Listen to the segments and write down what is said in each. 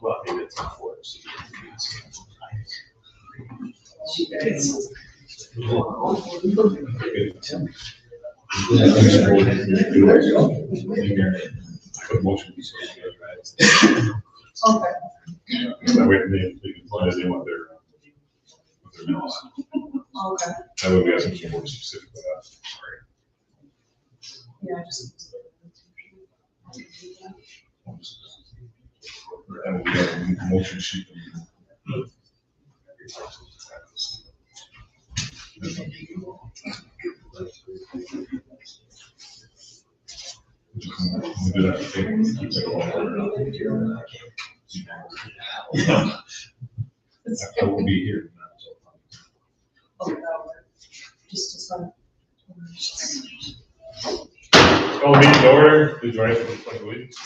Well, maybe it's not for it. Okay. That way they can find out what their minutes. Okay. That way we have something more specific with that. Yeah, just. And we have a motion sheet. We do that. Keep it all. I will be here. Just fun. Call the meeting to order. Please rise for the pledge of allegiance.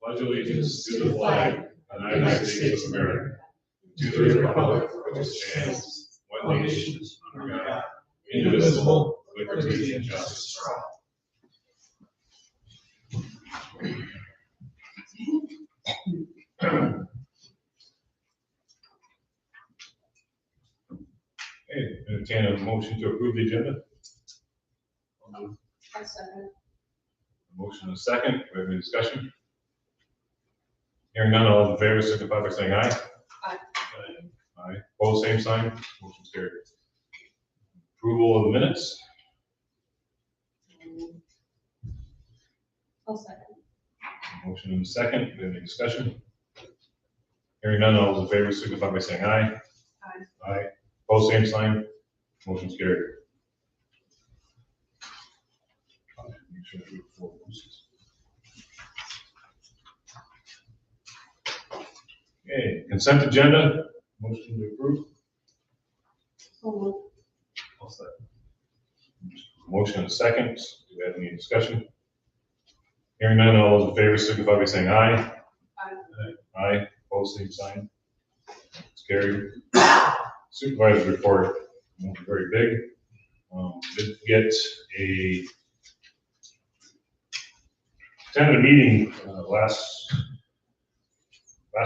Pledge allegiance to the flag of the United States of America, to the republic which stands one nation under God, indivisible, with liberty and justice for all. Okay, entertain a motion to approve the agenda. I'll second. Motion and a second. We have any discussion? Hearing none, all in favor signify by saying aye. Aye. Aye. Opposed, same sign. Motion carried. Approval of the minutes. I'll second. Motion and a second. We have any discussion? Hearing none, all those in favor signify by saying aye. Aye. Aye. Opposed, same sign. Motion carried. Make sure to do it for Lucy's. Okay, consent agenda. Motion to approve. I'll second. Motion and a second. Do we have any discussion? Hearing none, all those in favor signify by saying aye. Aye. Aye. Opposed, same sign. It's carried. Supervisor's report won't be very big. Did get attended a meeting last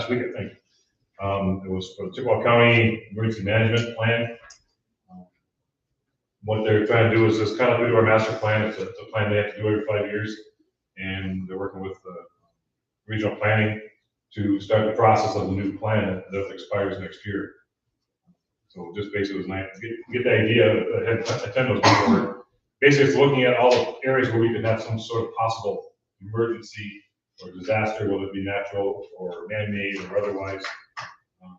week, I think. It was for the Chippewa County Emergency Management Plan. What they're trying to do is just kind of do our master plan. It's a plan they have to do every 5 years, and they're working with regional planning to start the process of the new plan that expires next year. So just basically, it was nice to get the idea, attend those meetings. Basically, it's looking at all the areas where we could have some sort of possible emergency or disaster, whether it be natural or man-made or otherwise. And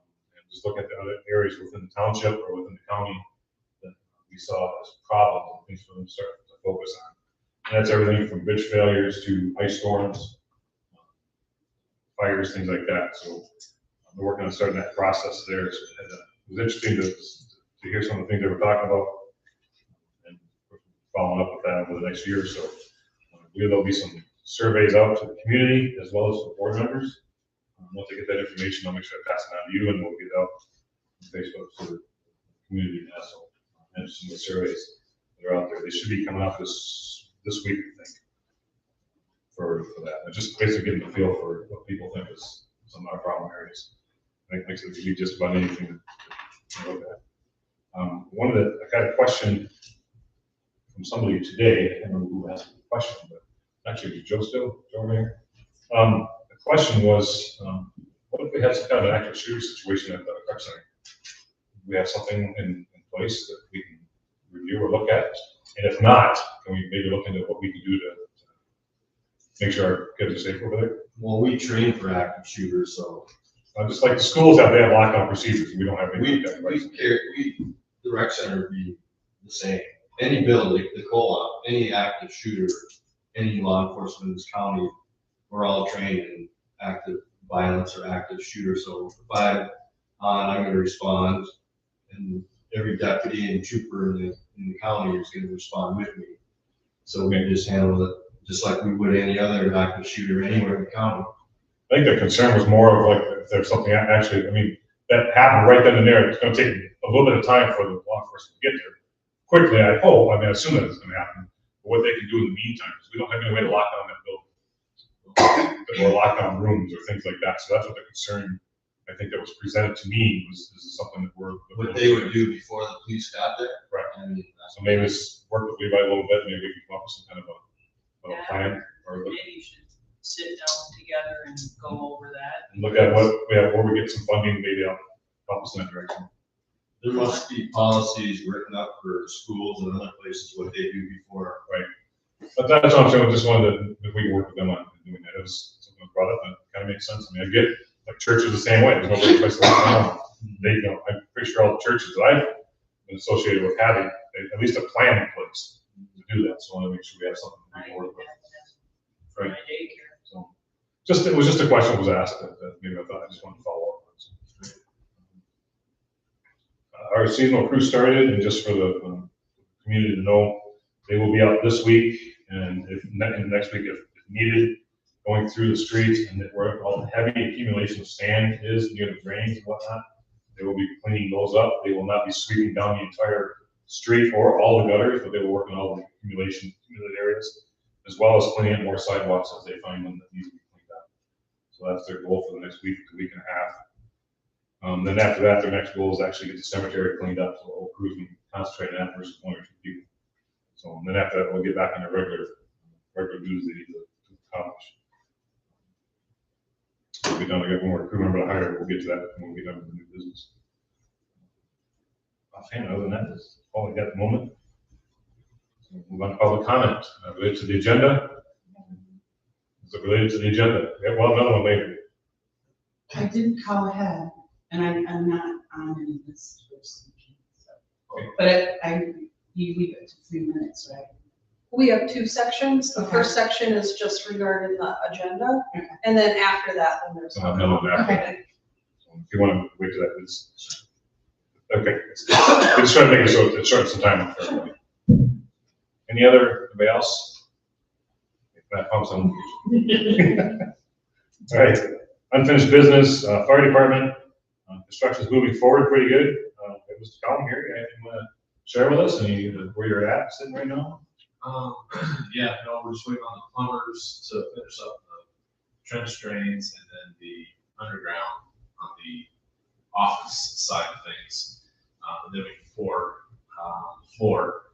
just look at the other areas within the township or within the county that we saw as problems and things for them to start to focus on. And that's everything from bridge failures to ice storms, fires, things like that. So we're working on starting that process there. So it was interesting to hear some of the things they were talking about and following up with that over the next year or so. There'll be some surveys out to the community as well as the board members. Once I get that information, I'll make sure I pass it on to you, and we'll get it out on Facebook to the community also. And some of the surveys that are out there. They should be coming out this week, I think, for that. And just basically getting a feel for what people think is some of our problem areas. I think makes it easy just about anything to look at. I got a question from somebody today. I can't remember who asked the question, but actually, Joe over here. The question was, what if we have some kind of an active shooter situation at the rec center? Do we have something in place that we can review or look at? And if not, can we maybe look into what we can do to make sure our kids are safe over there? Well, we train for active shooters, so. Just like the schools have, they have lockdown procedures. We don't have any. The rec center would be the same. Any building, the co-op, any active shooter, any law enforcement in this county, we're all trained in active violence or active shooter. So if I'm going to respond, and every deputy and trooper in the county is going to respond with me. So we just handle it just like we would any other active shooter anywhere in the county. I think the concern was more of like if there's something actually, I mean, that happened right then and there. It's going to take a little bit of time for the law enforcement to get there. Quickly, I hope. I mean, I assume that it's going to happen. But what they can do in the meantime, because we don't have any way to lock down that building or lock down rooms or things like that. So that's what the concern I think that was presented to me was this is something that we're. What they would do before the police got there. Right. I mean, so maybe let's work with Levi a little bit. Maybe we can come up with some kind of a plan or maybe you should sit down together and go over that. And look at what we have, where we get some funding, maybe help us in that direction. There must be policies written up for schools and other places what they do before. Right. But that's what I'm saying. I just wanted to, if we can work with them on doing that. It was something brought up and it kind of makes sense. I mean, I get like churches the same way. There's no other place to lock down. They, you know, I'm pretty sure all the churches that I've been associated with having at least a plan in place to do that. So I want to make sure we have something we can work with. Right. So it was just a question that was asked that maybe I thought I just wanted to follow up on. Our seasonal crew started, and just for the community to know, they will be out this week and next week if needed, going through the streets, and that where all the heavy accumulation of sand is near the drains and whatnot. They will be cleaning those up. They will not be sweeping down the entire street or all the gutters, but they will work on all the accumulated areas, as well as cleaning up more sidewalks as they find them that need to be cleaned up. So that's their goal for the next week to week and a half. Then after that, their next goal is actually get the cemetery cleaned up, so the whole crew can concentrate on that versus one or two people. So then after that, we'll get back on their regular duties they need to accomplish. We'll be done. I got one more crew member to hire. We'll get to that when we get done with the new business. Offhand, other than that, that's all I got at the moment. So we'll move on to public comment related to the agenda. Is it related to the agenda? Yeah, well, another one later. I didn't call ahead, and I'm not on any list for speaking, so. Okay. But you leave it to 3 minutes, right? We have two sections. The Okay. first section is just regarding the agenda, Okay. and then after that, then there's. So I'll have another one after. Okay. If you want to wait till that, it's okay. Just trying to make it so it's short some time for everybody. Anybody else? If that comes on. All right, unfinished business, fire department, construction's moving forward pretty good. Mr. Collin here, you want to share with us where you're at sitting right now? Yeah, no, we're just waiting on the plumbers to finish up the trench drains and then the underground on the office side of things. And then we can pour floor.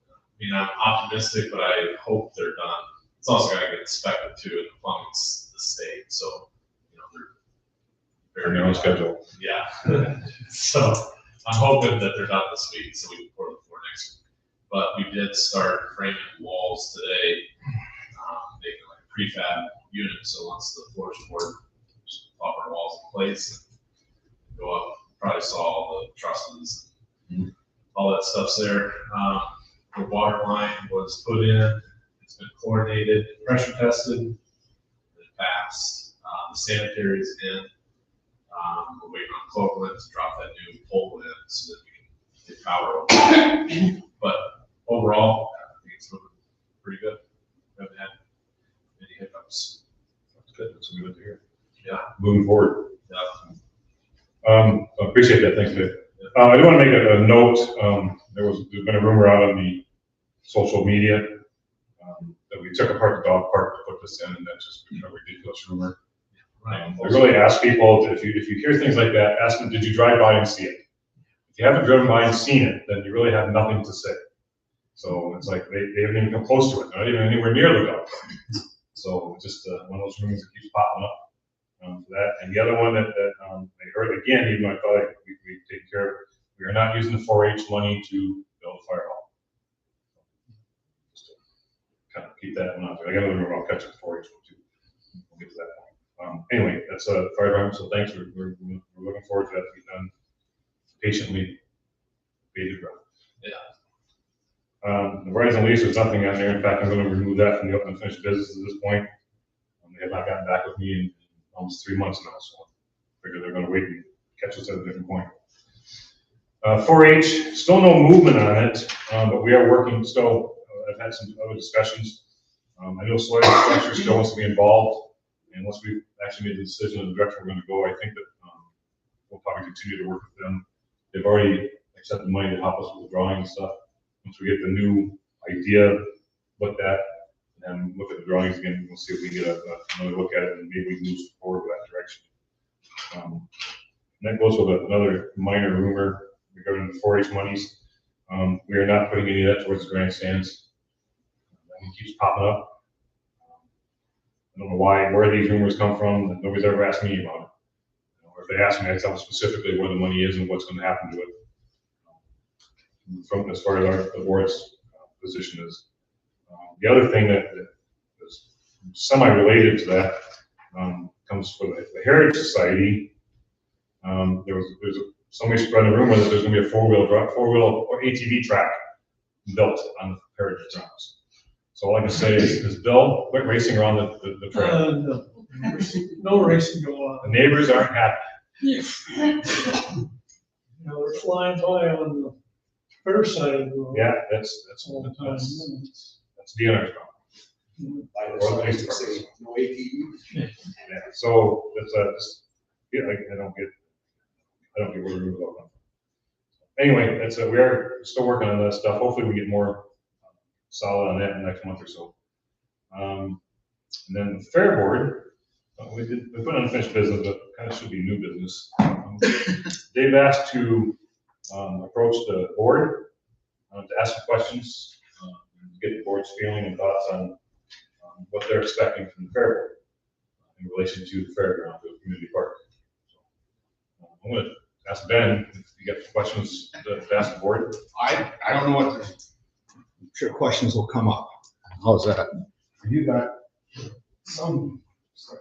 I mean, I'm optimistic, but I hope they're done. It's also got to get inspected too, and the plumbing's the state, so you know they're Their own schedule. Yeah. So I'm hoping that they're done this week, so we can pour the floor next week. But we did start framing walls today, making like a prefab unit, so once the floor is poured, just pop our walls in place, and go up, probably saw all the trusses, all that stuff's there. The water line was put in, it's been chlorinated, pressure tested, it passed. The sanitary is in. We're waiting on Cloverland to drop that new pole in so that we can get power over. But overall, I think it's looking pretty good. Haven't had any hiccups. That's good, that's good to hear. Yeah. Moving forward. Yeah. I appreciate that, thanks, Dave. I do want to make a note, there's been a rumor out on the social media that we took apart the dog park to put this in, and that's just a ridiculous rumor. I really ask people, if you hear things like that, ask them, did you drive by and see it? If you haven't driven by and seen it, then you really have nothing to say. So it's like, they haven't even come close to it, they're not even anywhere near the dog park. So it's just one of those rumors that keeps popping up. For that. And the other one that I heard again, even though I thought we'd take care of it, we are not using the 4-H money to build a fire hall. Just to kind of keep that one out there. I got another rumor, I'll catch it 4-H one too. We'll get to that point. Anyway, that's a fire department, so thanks. We're looking forward to that to be done patiently, bated breath. Yeah. The Verizon lease, there's nothing on there. In fact, I'm going to remove that from the open and finished business at this point. They have not gotten back with me in almost 3 months now, so I figure they're going to wait and catch us at a different point. 4-H, still no movement on it, but we are working still. I've had some other discussions. I know Soil Structure still wants to be involved, and once we've actually made the decision on the direction we're going to go, I think that we'll probably continue to work with them. They've already accepted money to help us with the drawing and stuff. Once we get the new idea looked at, and look at the drawings again, we'll see if we get another look at it, and maybe we can move forward with that direction. And that goes with another minor rumor regarding the 4-H monies. We are not putting any of that towards the grandstands. That one keeps popping up. I don't know where these rumors come from. Nobody's ever asked me about it. Or if they ask me, I tell them specifically where the money is and what's going to happen to it. From as far as the board's position is. The other thing that is semi-related to that comes from the Heritage Society. There's somebody spreading a rumor that there's going to be a four-wheel or ATV track built on the Heritage grounds. So all I can say is Bill, quit racing around the trail. No racing going on. The neighbors aren't happy. You know, they're flying by on the fair side of the road. Yeah, that's All the time. DNR's problem. Or the police department. No ATV. Yeah, so that's I don't get where the rumors all come from. Anyway, that's we are still working on that stuff. Hopefully we get more solid on that in the next month or so. And then the fair board, we put unfinished business, but kind of should be new business. They've asked to approach the board to ask some questions, get the board's feeling and thoughts on what they're expecting from the fair board in relation to the fairground, the community park. So, I'm going to ask Ben if you got questions to ask the board. I don't know what I'm sure questions will come up. How's that? You got some stuff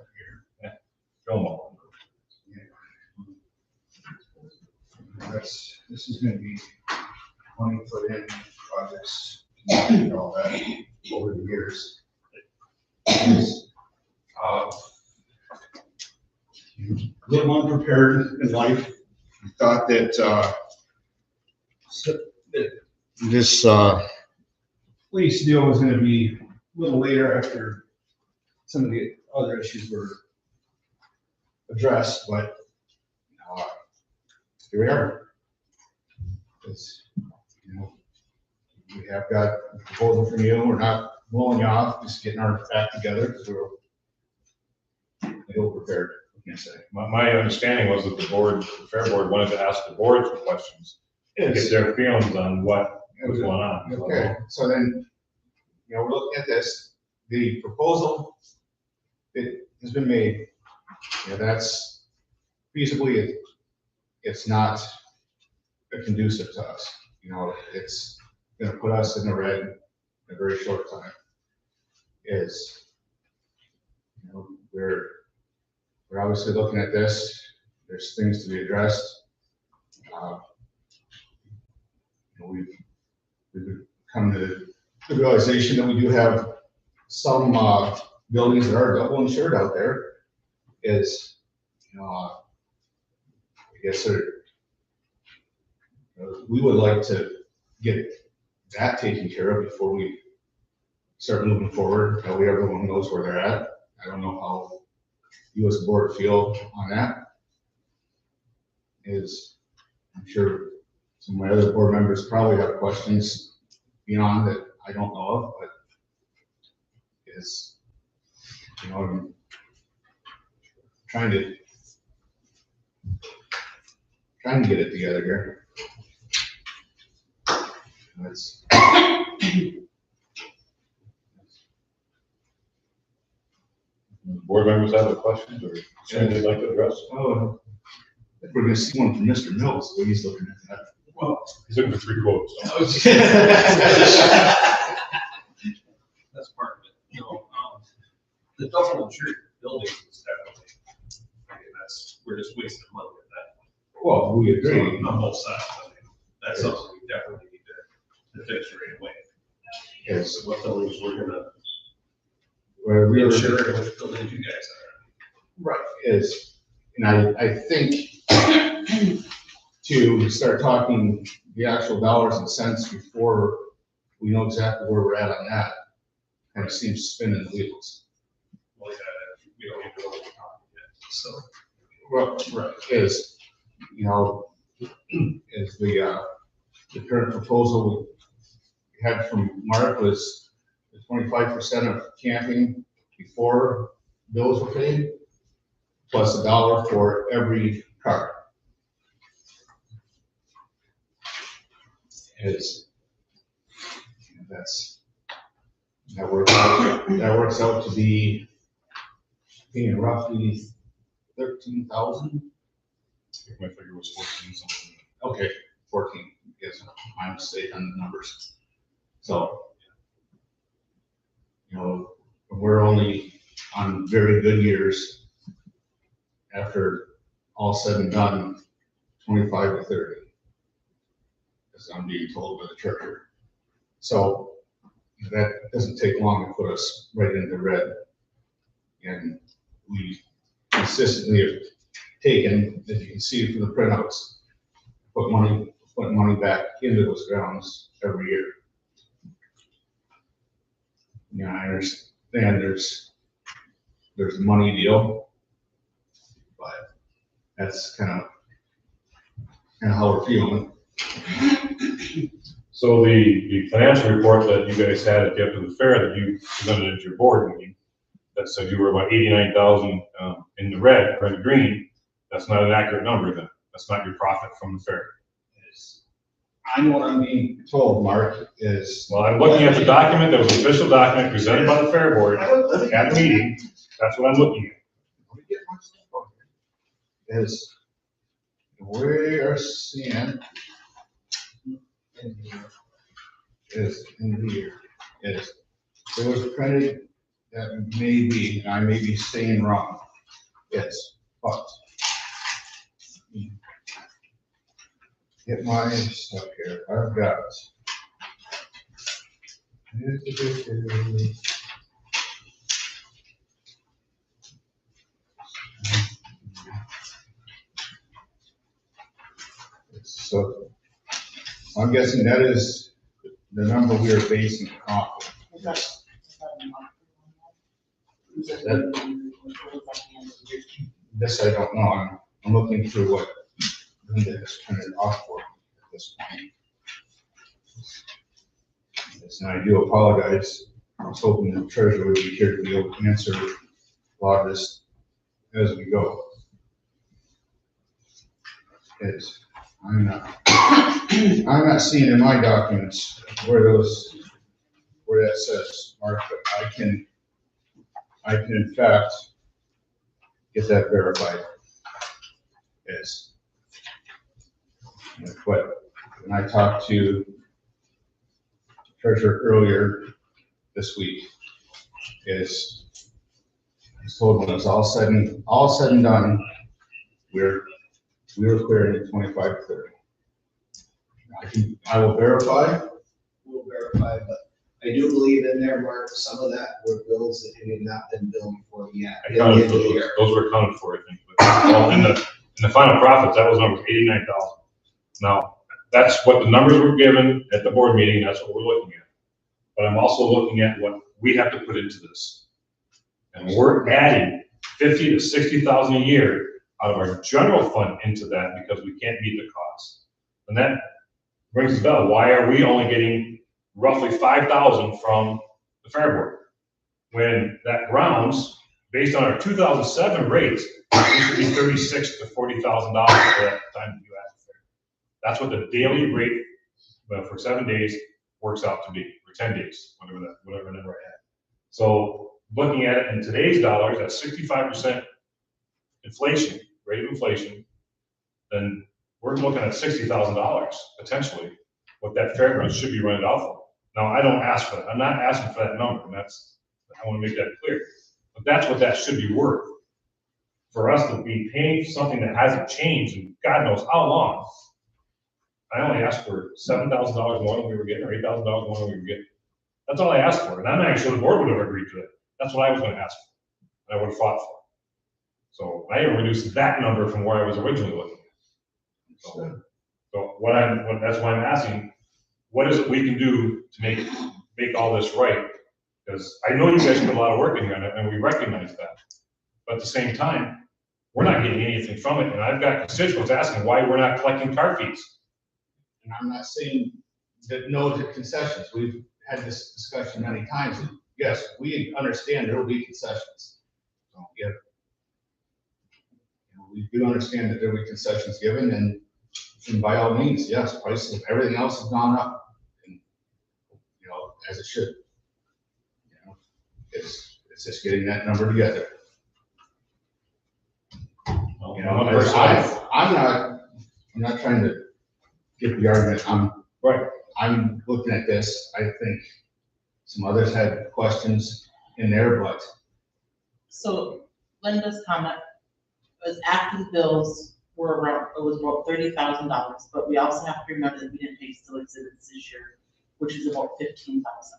here. Film all. This is gonna be money put in projects and all that over the years. Little unprepared in life. We thought that this lease deal was gonna be a little later after some of the other issues were addressed, but here we are. It's, we have got a proposal from you. We're not blowing you off, just getting our act together because we're ill prepared, I can say. My understanding was that the fair board wanted to ask the board some questions, to get their feelings on what was going on. Okay, so then, we're looking at this, the proposal that has been made, that's feasibly, it's not conducive to us. It's going to put us in the red in a very short time. You know, we're obviously looking at this. There's things to be addressed. You know, we've come to the realization that we do have some buildings that are double insured out there. Is, you know, I guess we would like to get that taken care of before we start moving forward. That way everyone knows where they're at. I don't know how you as a board feel on that. I'm sure some of my other board members probably have questions beyond that I don't know of, but you know, I'm trying to get it together here. That's Board members have any questions or something they'd like to address? oh, I think we're gonna see one from Mr. Mills, the way he's looking at that. Well, he's looking for 3 quotes. So. That's part of it, you know, the double insured buildings is definitely, I mean, we're just wasting money with that. Well, we agree. On both sides, I mean, that's something we definitely need to fix right away. Yes. What buildings we're gonna Where we were, insure and which buildings you guys are. right, and I think to start talking the actual dollars and cents before we know exactly where we're at on that, kind of seems spinning the wheels. Well, yeah, we don't even know what we're talking yet, so. Well, right, is, you know, is the current proposal we had from Mark was the 25% of camping before bills were paid, plus $1 for every car. That works out to be paying roughly 13,000. I think my figure was 14 something. Okay, 14. Yes, my mistake on the numbers. So, you know, we're only on very good years after all said and done, 25 to 30. As I'm being told by the treasurer. So that doesn't take long to put us right into red. And we consistently have taken, as you can see from the printouts, put money back into those grounds every year. Yeah, I understand there's a money deal, but that's kind of how we're feeling. So the financial report that you guys had at the end of the fair that you presented at your board meeting, that said you were about 89,000 in the red or in the green, that's not an accurate number then. That's not your profit from the fair. I know what I'm being told, Mark, is. Well, I'm looking at the document, that was an official document presented by the fair board at the meeting. That's what I'm looking at. Let me get my stuff on here. Is we are seeing is in here is there was printed that may be, and I may be saying wrong. Yes, but get my stuff here. I've got so I'm guessing that is the number we are basing it off of. This I don't know. I'm looking through what Linda has printed off for me at this point. Yes, and I do apologize. I was hoping the treasurer would be here to be able to answer a lot of this as we go. It's, I'm not seeing in my documents where that says, Mark, but I can in fact get that verified. Yes. But when I talked to the treasurer earlier this week, is was told when it was all said and done, we were clearing at 25 to 30. I will verify. We'll verify, but I do believe in there, Mark, some of that were bills that had not been billed before the end. Those were accounted for, I think. But, well, in the final profits, that was number 89,000. Now, that's what the numbers were given at the board meeting. That's what we're looking at. But I'm also looking at what we have to put into this. And we're adding 50 to 60,000 a year out of our general fund into that because we can't meet the cost. And that brings the bell. Why are we only getting roughly 5,000 from the fair board? When that grounds, based on our 2007 rates, it should be $36,000 to $40,000 for that time to do at the fair. That's what the daily rate for 7 days works out to be, or 10 days, whatever number I had. So looking at it in today's dollars, at 65% inflation, rate of inflation, then we're looking at $60,000 potentially, what that fairground should be rented out for. Now, I don't ask for that. I'm not asking for that number, and I want to make that clear. But that's what that should be worth. For us to be paying for something that hasn't changed in God knows how long. I only asked for $7,000 more than we were getting, or $8,000 more than we were getting. That's all I asked for, and I'm not even sure the board would have agreed to it. That's what I was going to ask for, and I would have fought for. So I even reduced that number from where I was originally looking at. So that's why I'm asking, what is it we can do to make all this right? Because I know you guys put a lot of work in here, and we recognize that. But at the same time, we're not getting anything from it, and I've got constituents asking why we're not collecting car fees. And I'm not saying that no to concessions. We've had this discussion many times. And yes, we understand there will be concessions. So, yeah, we do understand that there will be concessions given, and by all means, yes, prices of everything else have gone up, and as it should. It's just getting that number together. I'm not trying to get the argument. I'm looking at this. I think some others had questions in there, but. So Linda's comment was active bills were around, it was about $30,000, but we also have to remember that we didn't pay still exhibits this year, which is about 15,000.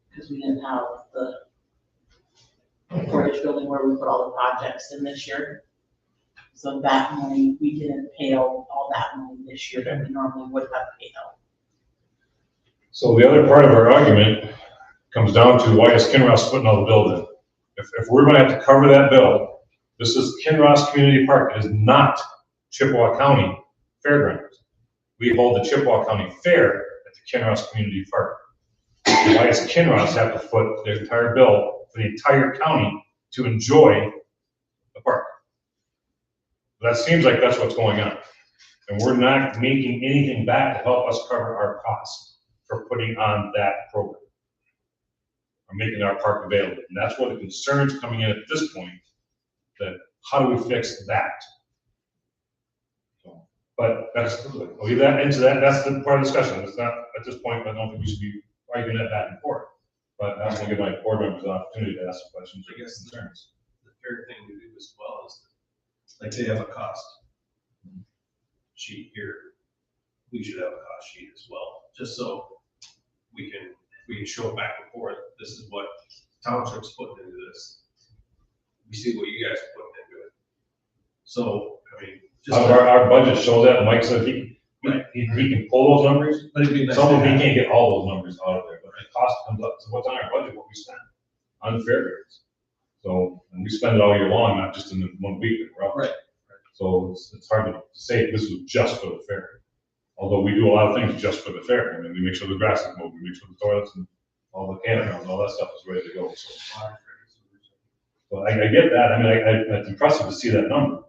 Because we didn't have the Portage building where we put all the projects in this year. So that money, we didn't pay all that money this year that we normally would have paid out. So the other part of our argument comes down to why is Kinross splitting all the bill in? If we're gonna have to cover that bill, this is Kinross Community Park. It is not Chippewa County Fairgrounds. We hold the Chippewa County Fair at the Kinross Community Park. Why does Kinross have to foot their entire bill for the entire county to enjoy the park? That seems like that's what's going on. And we're not making anything back to help us cover our costs for putting on that program, or making our park available. And that's where the concern's coming in at this point, that how do we fix that? So, but I'll leave that into that. That's the part of the discussion. It's not, at this point, I don't think we should be arguing that back and forth. But I also want to give my board members an opportunity to ask questions or get concerns. The fair thing to do as well is, like, they have a cost sheet here. We should have a cost sheet as well, just so we can show it back and forth. This is what township's putting into this. We see what you guys are putting into it. So, I mean, just Our budget shows that. Mike said he can pull those numbers. but it'd be nice Some of to them, have- he can't get all those numbers out of there, but the cost comes up to what's on our budget, what we spend on the fairgrounds. So, and we spend it all year long, not just in the 1 week that we're up. Right. So it's hard to say this was just for the fair. Although we do a lot of things just for the fair. I mean, we make sure the grass is mowed, we make sure the toilets and all the campgrounds, all that stuff is ready to go. So I get that. I mean, it's impressive to see that number.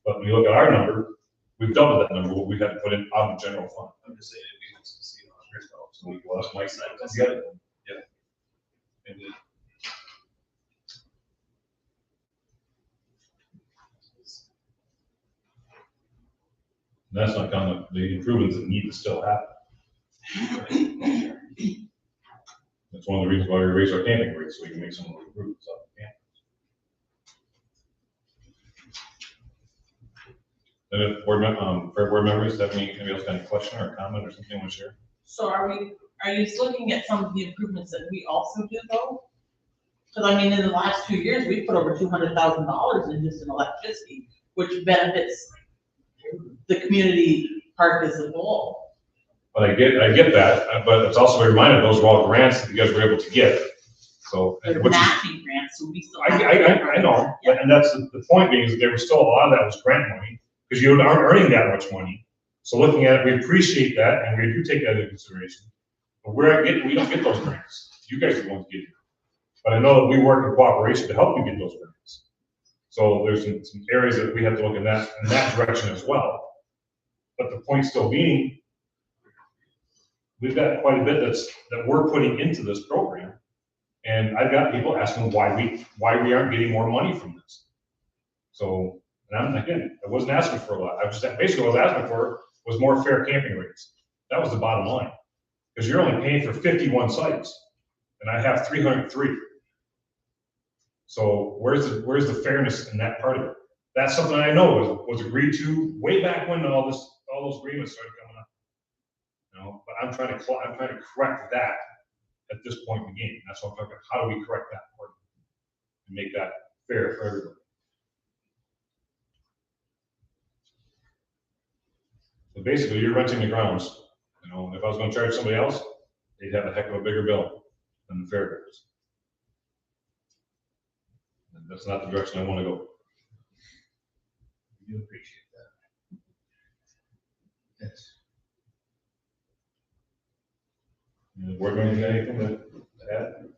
But when you look at our number, we've doubled that number, what we had to put in out of the general fund. I'm just saying, it'd be nice to see it on here, though. So we will ask Mike to get it. And then And that's not counting the improvements that need to still happen. That's one of the reasons why we raise our camping rates, so we can make some of the improvements up. And if board members have anybody else got any question or comment or something they want to share? So are you looking at some of the improvements that we also do though? Because I mean, in the last 2 years, we put over $200,000 in just in electricity, which benefits the community park as a whole. But I get that, but it's also a reminder, those were all grants that you guys were able to get. So, They're which is, matching grants, so we still. I know, Yeah. and that's the point being is there was still a lot of that was grant money, because you aren't earning that much money. So looking at it, we appreciate that, and we do take that into consideration. But we don't get those grants. You guys are the ones getting it. But I know that we work in cooperation to help you get those grants. So there's some areas that we have to look in that direction as well. But the point still being, we've got quite a bit that we're putting into this program. And I've got people asking why we aren't getting more money from this. So, and I wasn't asking for a lot. Basically what I was asking for was more fair camping rates. That was the bottom line. Because you're only paying for 51 sites, and I have 303. So where's the fairness in that part of it? That's something I know was agreed to way back when all those agreements started coming up. You know, but I'm trying to correct that at this point in the game. That's what I'm talking about. How do we correct that part and make that fair for everybody? So basically, you're renting the grounds. You know, if I was going to charge somebody else, they'd have a heck of a bigger bill than the fairgrounds. And that's not the direction I want to go. We do appreciate that. Yes. Any board members got anything to add?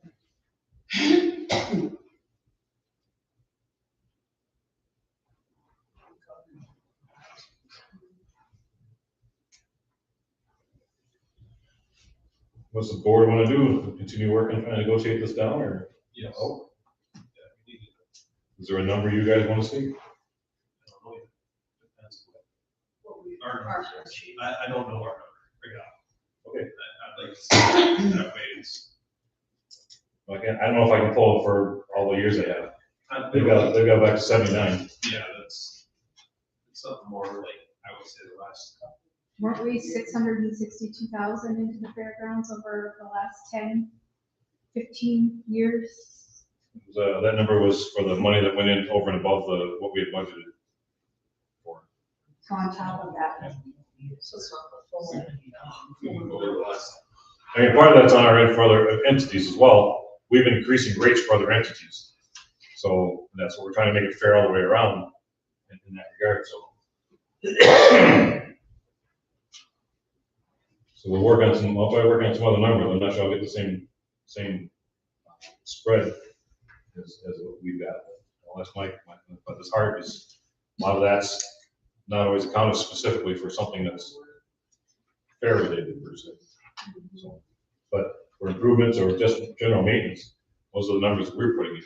What's the board want to do? Continue working, trying to negotiate this down, or? Yes. Oh, Yeah, we need to- is there a number you guys want to see? I don't know yet. Depends what our numbers are. I don't know our number right now. Okay. I'd like to see that way it's. I don't know if I can pull it for all the years they have. They've got back to 79. Yeah, it's something more like, I would say the last. Weren't we 662,000 into the fairgrounds over the last 10, 15 years? That number was for the money that went in over and above what we had budgeted for. So on top of that, So it's not the full. Over the last. I mean, part of that's on our end for other entities as well. We've been increasing rates for other entities. So that's what we're trying to make it fair all the way around in that regard, so. So we'll I'll try to work on some other numbers. I'm not sure I'll get the same spread as what we've got. I'll ask Mike, but it's hard because a lot of that's not always accounted specifically for something that's fair related per se. So, but for improvements or just general maintenance, those are the numbers that we're putting in.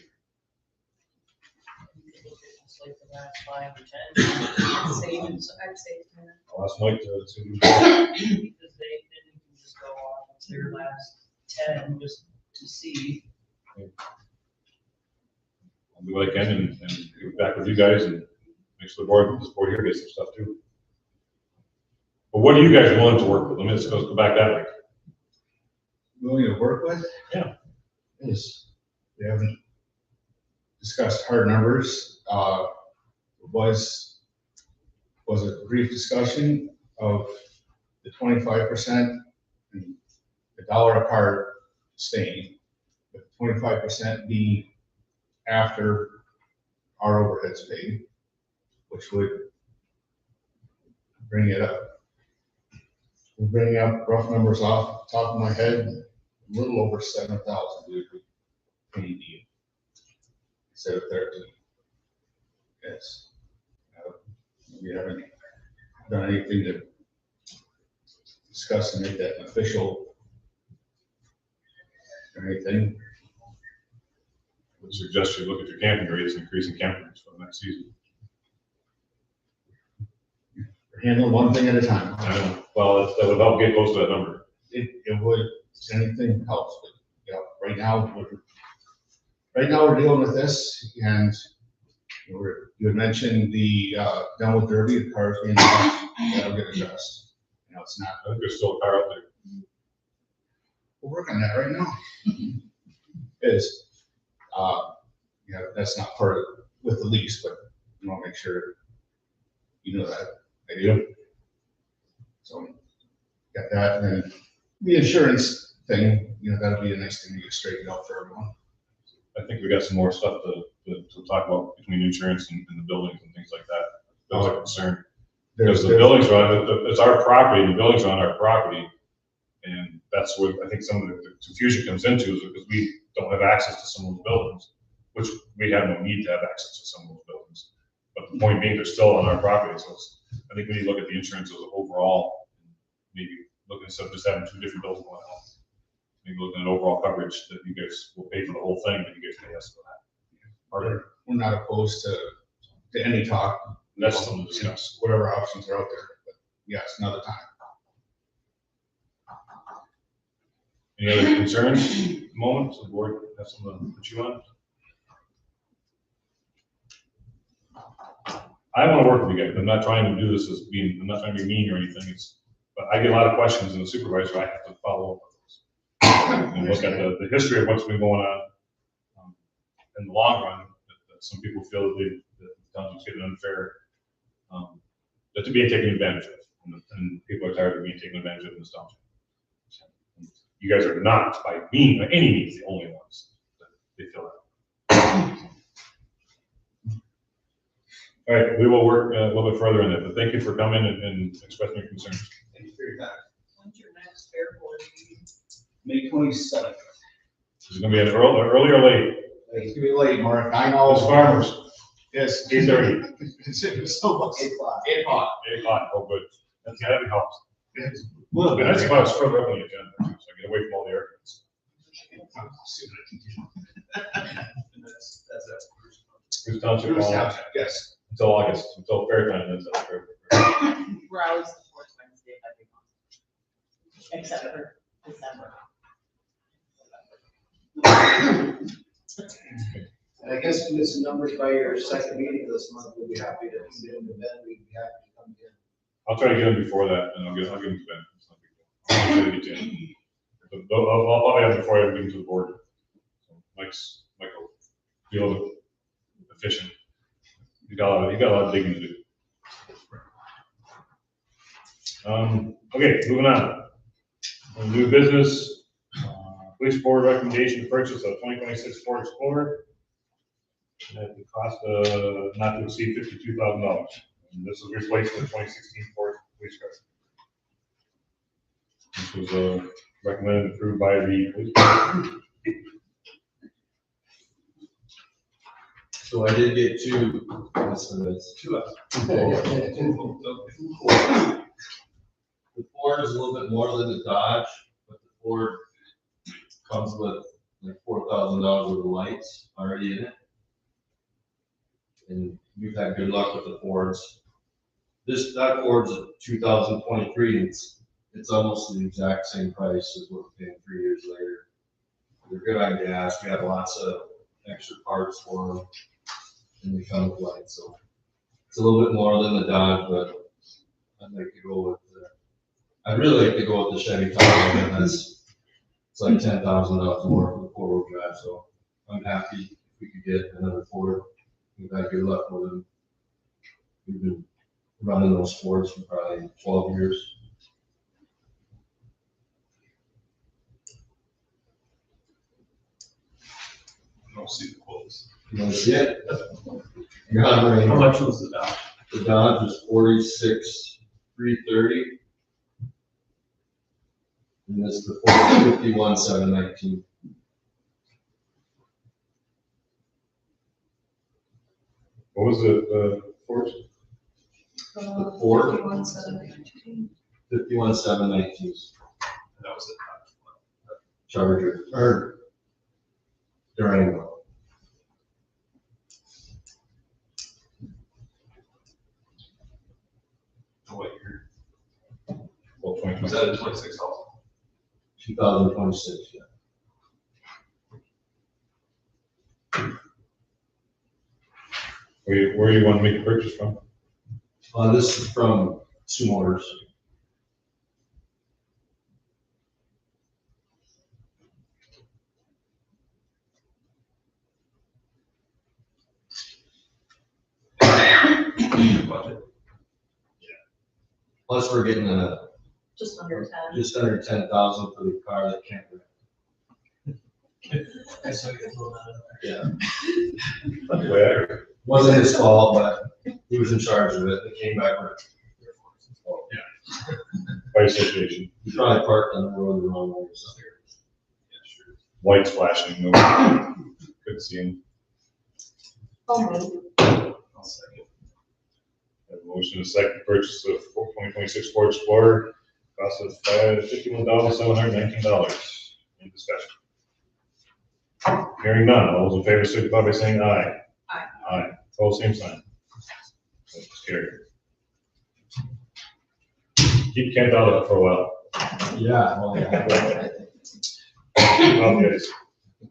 It's like the last 5 or 10. Savings, I'd say 10. I'll ask Mike to see. Because then you can just go on their last 10 just to see. I'll do what I can and get back with you guys and make sure this board here gets some stuff too. But what are you guys willing to work with? Let me just go back that way. Willing to work with? Yeah. Is, we haven't discussed hard numbers. Was a brief discussion of the 25% and the dollar a card staying, but 25% be after our overhead's paid, which would bring it up. We're bringing up rough numbers off the top of my head, a little over 7,000 we would pay you instead of 13. Yes. We haven't done anything to discuss and make that official or anything. I would suggest you look at your camping rates, increasing camping rates for the next season. We're handling one thing at a time. Well, that would help get close to that number. It would, anything helps, but, yeah. right now, we're dealing with this, and you had mentioned the demo derby, the cars being lost, that'll get addressed. You know, it's not, I think there's still a car out there. we're working on that right now. Yeah, that's not part of, with the lease, but I want to make sure you know that. I do. So, got that, and then the insurance thing, you know, that'll be a nice thing to get straightened out for everyone. I think we got some more stuff to talk about between insurance and the buildings and things like that. That was a concern. Because the buildings are on, it's our property, and the buildings are on our property. And that's what I think some of the confusion comes into, is because we don't have access to some of those buildings, which we have no need to have access to some of those buildings. But the point being, they're still on our property, so I think we need to look at the insurance as overall, maybe looking instead of just having two different bills going on. Maybe looking at overall coverage that you guys will pay for the whole thing, but you guys pay us for that. We're not opposed to any talk. That's something to discuss. Whatever options are out there, but yes, another time. Any other concerns, moments, the board has something to put you on? I want to work with you guys. I'm not trying to do this as being, I'm not trying to be mean or anything. But I get a lot of questions, and the supervisor, I have to follow up with those. And look at the history of what's been going on. In the long run, that some people feel that the township's getting unfair, that they're being taken advantage of. And people are tired of being taken advantage of in this township. You guys are not, by any means, the only ones that they feel that. All right, we will work a little bit further on that, but thank you for coming and expressing your concerns. Thank you for your time. When's your next fair board meeting? May 27th. Is it gonna be an early or late? It's gonna be late, Mark. I know. Those farmers, Yes. 8:30. It's almost 8 o'clock. 8 o'clock. 8 o'clock, oh, good. That's gotta be helps. It's a Well, little bit. that's why I was further up on the agenda, too, so I get away from all the arguments. And that's that. Who's township Bruce hall Township, yes. until August, until fair time, then it's fair. We're always the fourth Wednesday of every month, except for December. And I guess if we get some numbers by your second meeting this month, we'll be happy to get them to Ben. We'd be happy to come in. I'll try to get them before that, and I'll give them to Ben. It's not a big deal. I'll try to get to him. But I'll probably have it before I give them to the board. So Michael, be a little bit efficient. You got a lot of digging to do. Okay, moving on. New business, police board recommendation to purchase a 2026 Ford Explorer. At the cost of not to exceed $52,000. And this is replacing the 2016 Ford police car. This was recommended and approved by the police board. So I did get two estimates. Two The Ford is a little bit more than the Dodge, but the Ford comes with like $4,000 worth of lights already in it. And we've had good luck with the Fords. That Ford's a 2023, and it's almost the exact same price as what we're paying 3 years later. They're good on gas. We have lots of extra parts for them, and they come with lights. So it's a little bit more than the Dodge, but I'd like to go with I'd really like to go with the Chevy Tahoe. It's like $10,000 more for the four-wheel drive. So I'm happy if we could get another Ford. We've had good luck with them. We've been running those Fords for probably 12 years. I don't see the quotes. You want to see it? Yeah, How much was the Dodge? the Dodge is 46,330. And this the Ford 51,719. What was the Ford? The Ford? 51,719. 51,719. That was the Dodge. Charger, or Durango. What year? Well, 20. Was that a 26 also? 2026, yeah. Where you want to make the purchase from? This is from Sioux Motors. Budget. Plus, we're getting Just under 10. just under 10,000 for the car that can't run. I saw you throw that in Yeah, That's the way I heard. wasn't his fault, but he was in charge of it. It came back with. Fire association, He probably parked on the road the wrong way or something. lights flashing, no, couldn't see him. Oh, maybe. I'll second. Have a motion to second purchase of 2026 Ford Explorer, cost of $51,719. Any discussion? Hearing none, all those in favor signify by saying aye. Aye. Aye, all same sign. Motion's carried. Keep Kent out of it for a while. Yeah, well, yeah. Okay.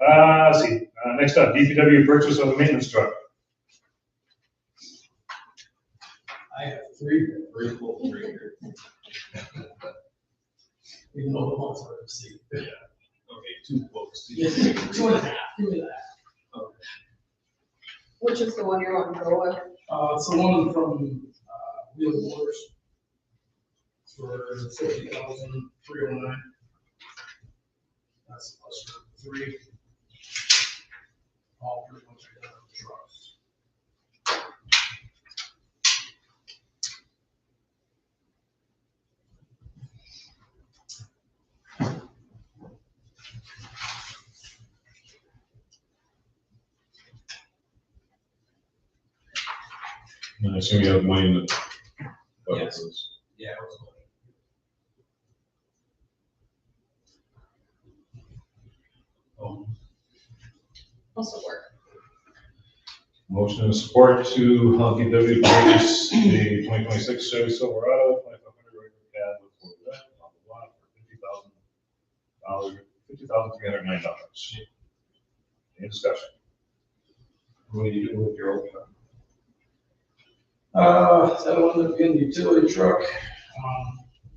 Let's see, next up, DPW purchase of a maintenance truck. I have three here. Even though the ones are received. Okay, 2 quotes. 2.5, give me that. Which is the one you want to go with? It's the one from, Wheel Wars. For 50,309. That's plus for 3. All pretty much identical trucks. And I assume you have money in the. Yes. Yeah, it was. Also work. Motion and support to help DPW purchase the 2026 Chevy Silverado 2500 regular cab with Corvette, blah, blah, blah, for $50,309. Any discussion? What do you do with your old truck? That'll end up being the utility truck.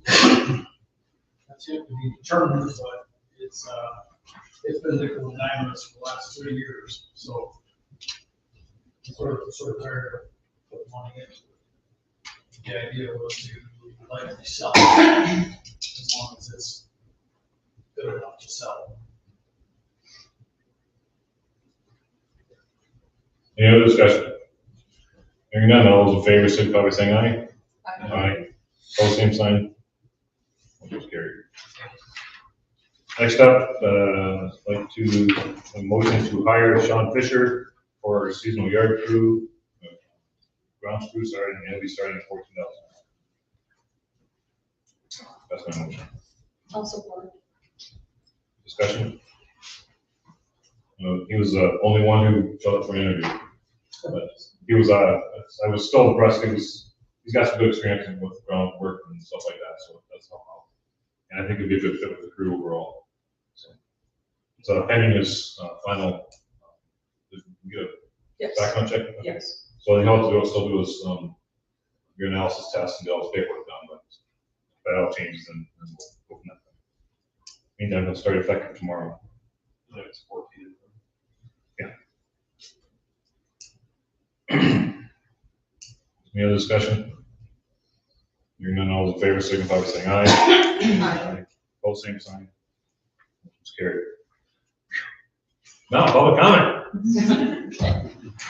That's yet to be determined, but it's been nickel and diming us for the last 3 years, so sort of tired of putting money into it. The idea was to likely sell it as long as it's good enough to sell. Any other discussion? Hearing none, all those in favor signify by saying aye. Aye. Aye. All same sign. Motion's carried. Next up, I'd like to, a motion to hire Sean Fisher for seasonal yard crew, ground crew starting, and he'll be starting at $14. That's my motion. I'll support. Discussion? He was the only one who showed up for an interview. But he was, I was still impressed. He's got some good experience with ground work and stuff like that, so that's helped out. And I think it'd be a good fit with the crew overall. So pending his final, did you get a Yes. background check? Yes. So you know what to do, still do his, your analysis test and get all his paperwork done, but if that all changes, then we'll go from that. Meantime, he'll start effective tomorrow. It's 14. Any other discussion? Hearing none, all those in favor signify by saying aye. Aye. Both same sign. It's carried. Now, public comment.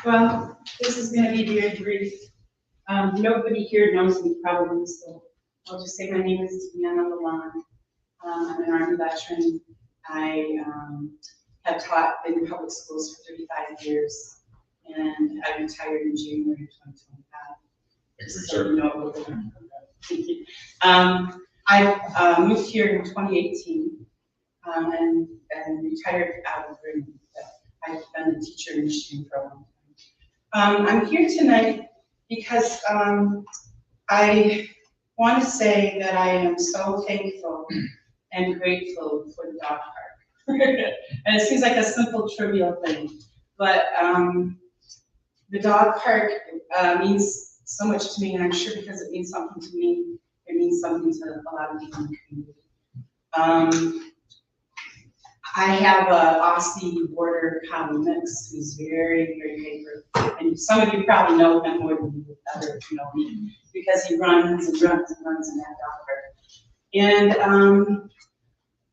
Well, this is gonna be very brief. Nobody here knows me probably, so I'll just say my name is Deanna Lalonde. I'm an Army veteran. I have taught in public schools for 35 years, and I retired in January of 2025. So you know a little bit. Thank you. I moved here in 2018 and retired out of Britain. I've been a teacher in Michigan for a long time. I'm here tonight because I want to say that I am so thankful and grateful for the dog park. And it seems like a simple, trivial thing, but The dog park means so much to me, and I'm sure because it means something to me, it means something to a lot of people in the community. I have a Aussie Border Collie mix who's very, very favorite. And some of you probably know him more than you others know me, because he runs and runs and runs in that dog park. And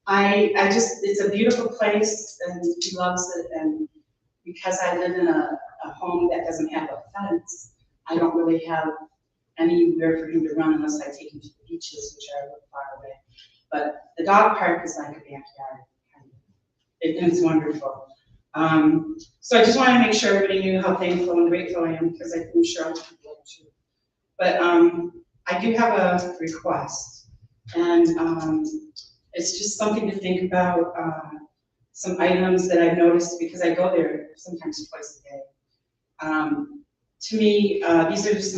I just, it's a beautiful place, and he loves it. And because I live in a home that doesn't have a fence, I don't really have anywhere for him to run unless I take him to the beaches, which are a little far away. But the dog park is like a backyard. And it's wonderful. So I just want to make sure everybody knew how thankful and grateful I am, because I'm sure other people are too. But I do have a request, and it's just something to think about. Some items that I've noticed, because I go there sometimes twice a day. To me, these are just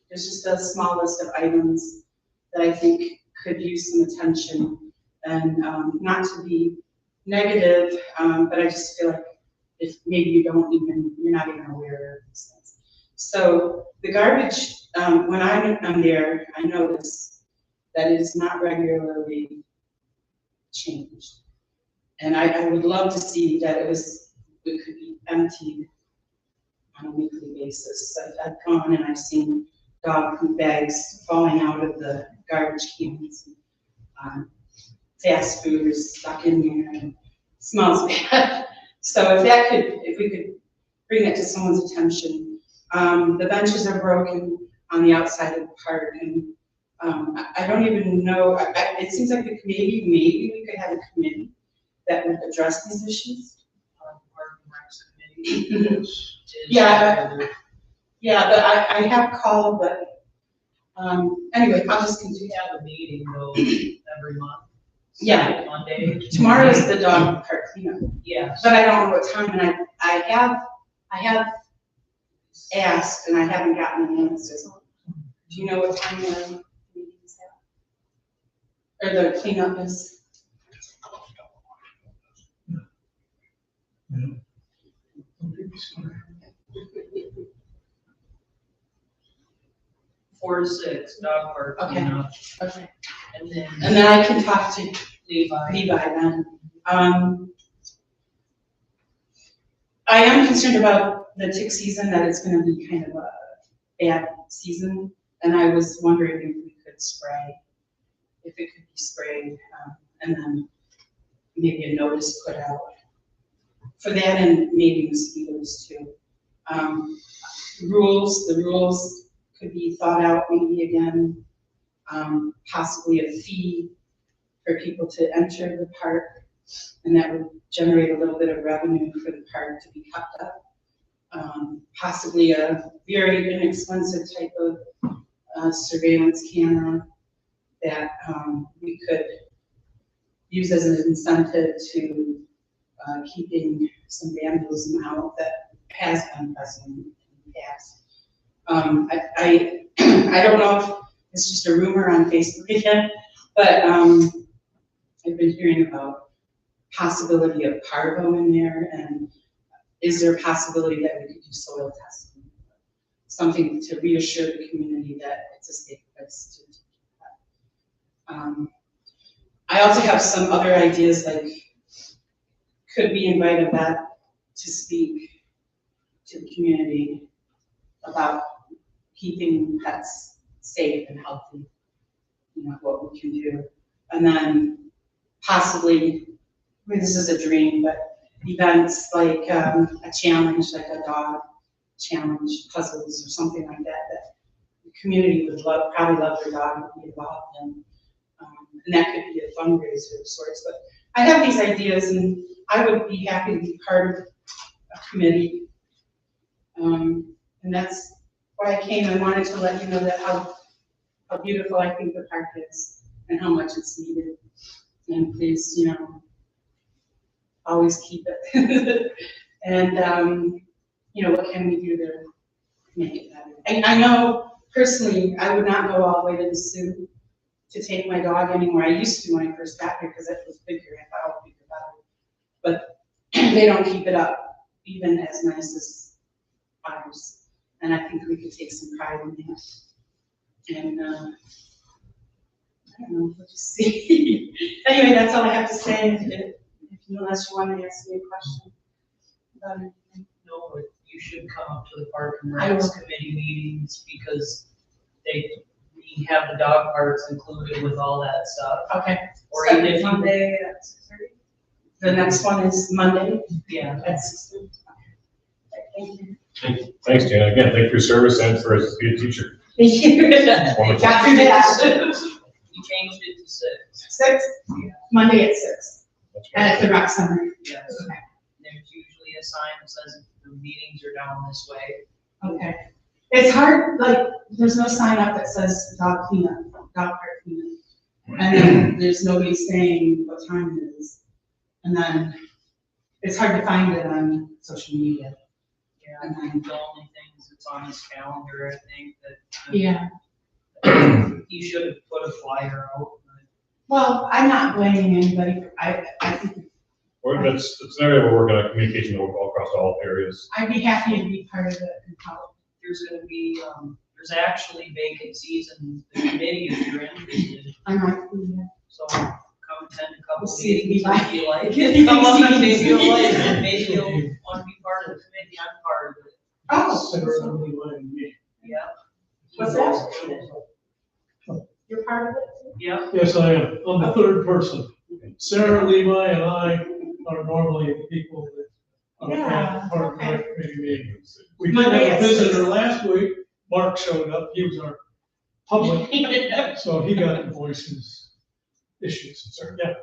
there's just a small list of items that I think could use some attention, and not to be negative, but I just feel like if maybe you're not even aware of these things. So the garbage, when I'm there, I notice that it is not regularly changed. And I would love to see that it could be emptied on a weekly basis. So I've gone and I've seen dog food bags falling out of the garbage cans. Fast food is stuck in there and smells bad. So if we could bring that to someone's attention. The benches are broken on the outside of the park, and I don't even know, it seems like maybe we could have a committee that would address these issues. Yeah, but I have called, but anyway, I'll just continue. Have a meeting though every month. Yeah. Monday. Tomorrow is the dog park cleanup. Yeah. But I don't know what time, and I have asked, and I haven't gotten an answer. Do you know what time the meetings have? Or the cleanup is? 4 to 6, dog park. Okay. You know, Okay. And then And then I can talk to Levi. then. I am concerned about the tick season, that it's gonna be kind of a bad season, and I was wondering if we could if it could be sprayed, and then maybe a notice put out for that, and maybe mosquitoes too. The rules could be thought out maybe again, possibly a fee for people to enter the park, and that would generate a little bit of revenue for the park to be kept up. Possibly a very inexpensive type of surveillance camera that we could use as an incentive to keeping some vandalism out that has been present in the past. I don't know if it's just a rumor on Facebook again, but I've been hearing about possibility of parvo in there, and is there a possibility that we could do soil testing? Something to reassure the community that it's a safe place to do that. I also have some other ideas, like could we invite a vet to speak to the community about keeping pets safe and healthy, what we can do. And then possibly, this is a dream, but events like a challenge, like a dog challenge, puzzles or something like that, that the community would probably love their dog to be involved in. And that could be a fundraiser of sorts. But I have these ideas, and I would be happy to be part of a committee. And that's why I came. I wanted to let you know that how beautiful I think the park is and how much it's needed. And please, always keep it. And, what can we do to make it better? And I know personally, I would not go all the way to the zoo to take my dog anymore. I used to when I first got here because it was bigger. I thought it would be better. But they don't keep it up, even as nice as ours. And I think we could take some pride in that. And, I don't know, we'll just see. Anyway, that's all I have to say, unless you want to ask me a question. No, but you should come up to the Park and I will. Recs committee meetings because we have the dog parks included with all that stuff. Okay. Or even if you, Monday at 6:30. The next one is Monday yeah, at 6:30. Thank you. Thanks, Dana. Again, thank you for your service and for being a teacher. Thank you. Wonderful. Got through that. you changed it to 6. 6, Monday at 6, That's and at the rec center. Yes. There's usually a sign that says the meetings are down this way. Okay. It's hard, like, there's no sign up that says dog cleanup, dog park cleanup. And then there's nobody saying what time it is. And then it's hard to find it on social media. Yeah, I think the only thing is it's on his calendar, I think, that. Yeah. You should have put a flyer out. Well, I'm not blaming anybody. I think That's an area we're working on communication all across all areas. I'd be happy to be part of it and help. There's gonna be, there's actually vacancies in the committee if you're interested. I might be, So come attend a couple We'll see if meetings we if like you like it. it. Come up and maybe you'll like it. Maybe you'll want to be part of the committee. I'm part of it. Oh, Similarly, like me. Yeah. what's that? You're part of it? Yeah. Yes, I am. I'm the third person. Sarah, Levi, and I are normally the people that are Yeah, at Park and okay. Rec committee meetings. We did Monday have at a visitor 6. last week. Mark showed up. He was our public, so he got to voice his issues. So, yeah.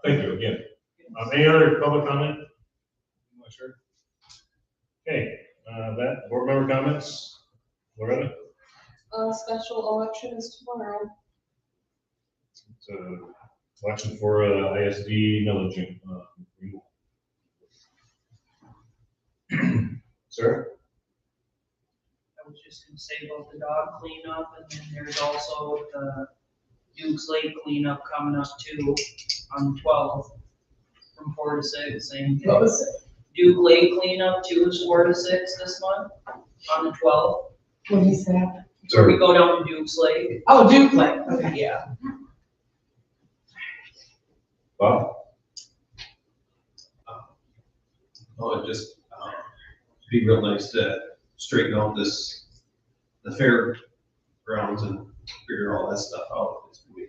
Thank you again. Any other public comment? I'm not sure. Okay, that, board member comments? Loretta? Special election is tomorrow. It's a election for ISD millage. Sir? I was just gonna say about the dog cleanup, and then there's also the Duke's Lake cleanup coming up too on the 12th from 4 to 6. And What was it? Duke Lake cleanup too is 4 to 6 this month on the 12th. What is that? So we go down to Duke's Lake. Oh, Duke Lake, okay. Yeah. Bob? Oh, it'd just be real nice to straighten out the fairgrounds and figure all that stuff out. It's gonna be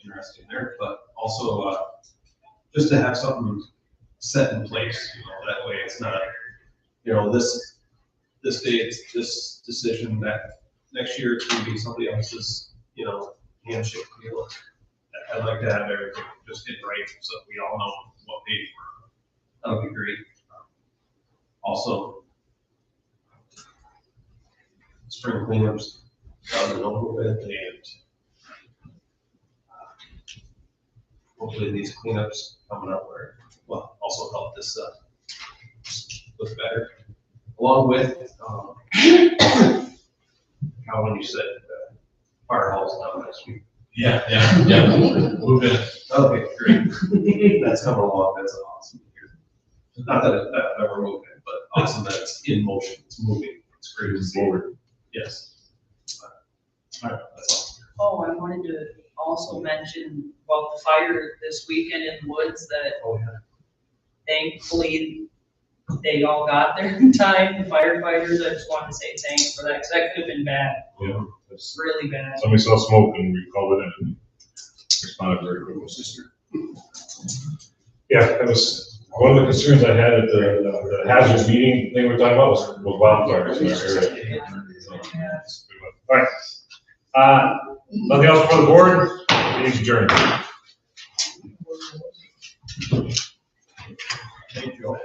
interesting there, but also just to have something set in place, that way it's not, this day it's this decision, that next year it's gonna be somebody else's, handshake deal. I'd like to have everything just get right, so we all know what page we're on. That would be great. Also, spring cleanups done a little bit, and hopefully these cleanups coming up will also help this look better. Along with, Calvin, you said fire hall's down next week. Yeah. Move in. Okay, great. That's coming along, that's awesome. Not that I've ever moved it, but awesome that it's in motion, it's moving, it's great to see. Forward. Yes. All right, that's all. Oh, I wanted to also mention about the fire this weekend in the woods that Oh, yeah. thankfully they all got there in time. The firefighters, I just wanted to say thanks for that, because that could have been bad, Yeah. That's- really bad. Somebody saw smoke and we called it in and responded very quickly. Yeah, that was one of the concerns I had at the hazardous meeting thing we were talking about was wildfires in our area. All right. Nothing else for the board? Meeting's adjourned. Thank you all.